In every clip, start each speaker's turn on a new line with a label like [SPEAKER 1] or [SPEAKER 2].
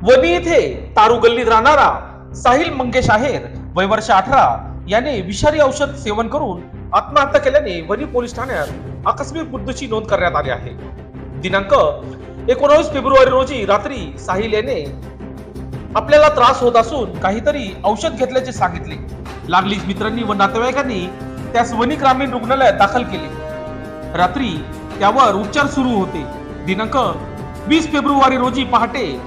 [SPEAKER 1] वनी येथे तारू गल्लीत राहणारा साहिल मंगेश आहेर वय वर्ष 18 याने विषारी औषध सेवन करून आत्महत्या केल्याने वनी पोलीस ठाण्यात आकस्मिक मृत्यूची नोंद करण्यात आली आहे. दिनांक 19 फेब्रुवारी रोजी रात्री साहिल याने आपल्याला त्रास होत असून काहीतरी औषध घेतल्याचे सांगितले. लागलीच मित्रांनी व नातेवाईकांनी त्यास वनी ग्रामीण रुग्णालयात दाखल केले. रात्री त्यावर उपचार सुरू होते. दिनांक 20 फेब्रुवारी रोजी पहाटे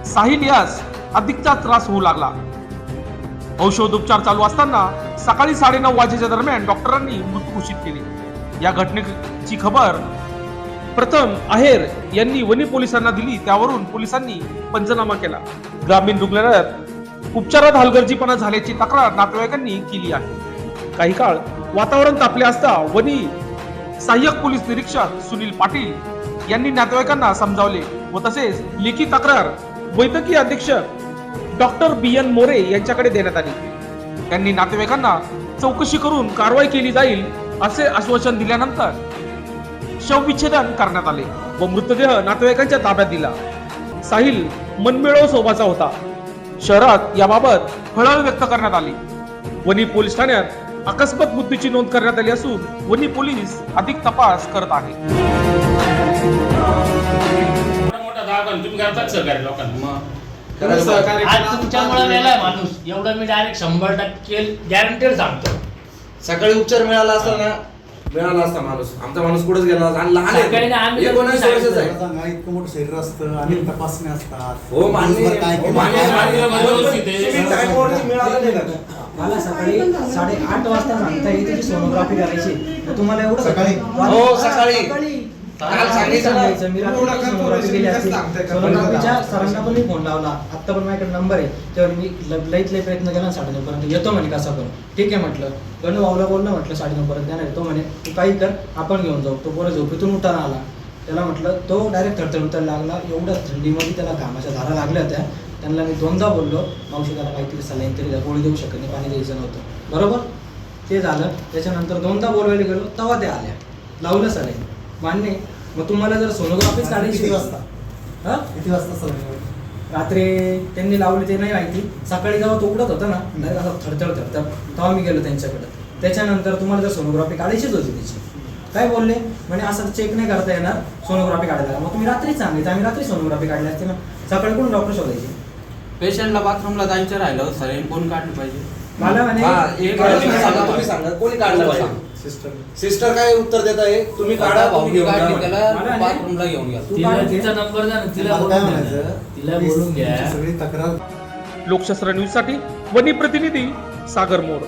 [SPEAKER 1] साहिल यास अधिकचा त्रास होऊ लागला. औषधोपचार चालू असताना सकाळी 9:30 वाजेच्या दरम्यान डॉक्टरांनी मृत्यू घोषित केले. या घटनेची खबर प्रथम आहेर यांनी वनी पोलिसांना दिली. त्यावरून पोलिसांनी पंचनामा केला. ग्रामीण रुग्णालयात उपचारात हलगर्जीपणा झाल्याची तक्रार नातेवाईकांनी केली आहे. काही काळ वातावरण तापले असता वनी सहाय्यक पोलीस निरीक्षक सुनील पाटील यांनी नातेवाईकांना समजावले व तसेच लेखी तक्रार वैद्यकीय अधीक्षक डॉक्टर BN मोरे यांच्याकडे देण्यात आली. त्यांनी नातेवाईकांना चौकशी करून कारवाई केली जाईल असे आश्वासन दिल्यानंतर शवविच्छेदन करण्यात आले व मृतदेह नातेवाईकांच्या ताब्यात दिला. साहिल मनमिळावू स्वभावाचा होता. शहरात याबाबत हळहळ व्यक्त करण्यात आली. वनी पोलीस ठाण्यात अकस्मात मृत्यूची नोंद करण्यात आली असून वनी पोलीस अधिक तपास करत आहेत.
[SPEAKER 2] आज तुमच्यामुळे मेलाय माणूस एवढं मी डायरेक्ट 100% गॅरंटेड सांगतो.
[SPEAKER 3] सकाळी उपचार मिळाला असता माणूस आमचा माणूस कुठेच गेला आणि लहान आहे.
[SPEAKER 2] सकाळी नाही, आम्ही
[SPEAKER 3] 19 वर्षाचा आहे.
[SPEAKER 4] इतकं मोठं शरीर असतं आणि तपासण्या असतात.
[SPEAKER 3] हो मान्य आहे. मिळाला नाही का?
[SPEAKER 5] मला सकाळी 8:30 वाजता सांगता येते की सोनोग्राफी करायची. मग तुम्हाला एवढं
[SPEAKER 4] सकाळी?
[SPEAKER 3] हो, सकाळी. काल सांगितलं.
[SPEAKER 5] मी रात्री सोनोग्राफी केली असती. सोनोग्राफीच्या सरांना पण मी फोन लावला. आता पण माझ्याकडे नंबर आहे. तेव्हा मी लईत लई प्रयत्न केला 9:30 पर्यंत येतो म्हणे कसा पण. ठीक आहे म्हटलं. गणू भाऊला बोलणं म्हटलं 9:30 पर्यंत येणार आहे. तो म्हणे तू काही कर आपण घेऊन जाऊ. तो पोरं झोपेतून उठायला आला. त्याला म्हटलं तो डायरेक्ट थरथर उतरायला लागला. एवढ्या थंडीमध्ये त्याला घामाच्या धारा लागल्या होत्या. त्यांना मी 2दा बोललो मावशी त्याला काहीतरी सलाईन तरी द्या, गोळी देऊ शकत नाही, पाणी द्यायचं नव्हतं. बरोबर ते झालं. त्याच्यानंतर 2दा बोलवायला गेलो तेव्हा ते आल्या लावलं सलाईन. मान्य. मग तुम्हाला जर सोनोग्राफीच काढायची
[SPEAKER 4] किती वाजता सर?
[SPEAKER 5] रात्री त्यांनी लावली ते नाही माहिती. सकाळी जेव्हा तो उडत होता ना डायरेक्ट असं थरथर तेव्हा मी गेलो त्यांच्याकडे. त्याच्यानंतर तुम्हाला जर सोनोग्राफी काढायचीच होती त्याची काय बोलले म्हणे असं चेक नाही करता येणार सोनोग्राफी काढायला. मग तुम्ही रात्रीच सांगायचं आम्ही रात्री सोनोग्राफी काढली असते ना. सकाळी कोण डॉक्टर शोधायचे?
[SPEAKER 6] पेशंटला बाथरूमला जायचं राहिलं सलाईन कोण काढलं पाहिजे?
[SPEAKER 5] मला म्हणे
[SPEAKER 3] तुम्ही सांगा कोणी काढलं पाहिजे? सिस्टर काय उत्तर देत आहे? तुम्ही काढा भाऊ घेऊन जा.
[SPEAKER 6] त्याला बाथरूमला घेऊन गेला.
[SPEAKER 2] तिचा नंबर द्या ना, तिला बोलून घ्या.
[SPEAKER 4] सगळी तक्रार.
[SPEAKER 1] लोकशास्त्र न्यूज साठी वनी प्रतिनिधी सागर मोड.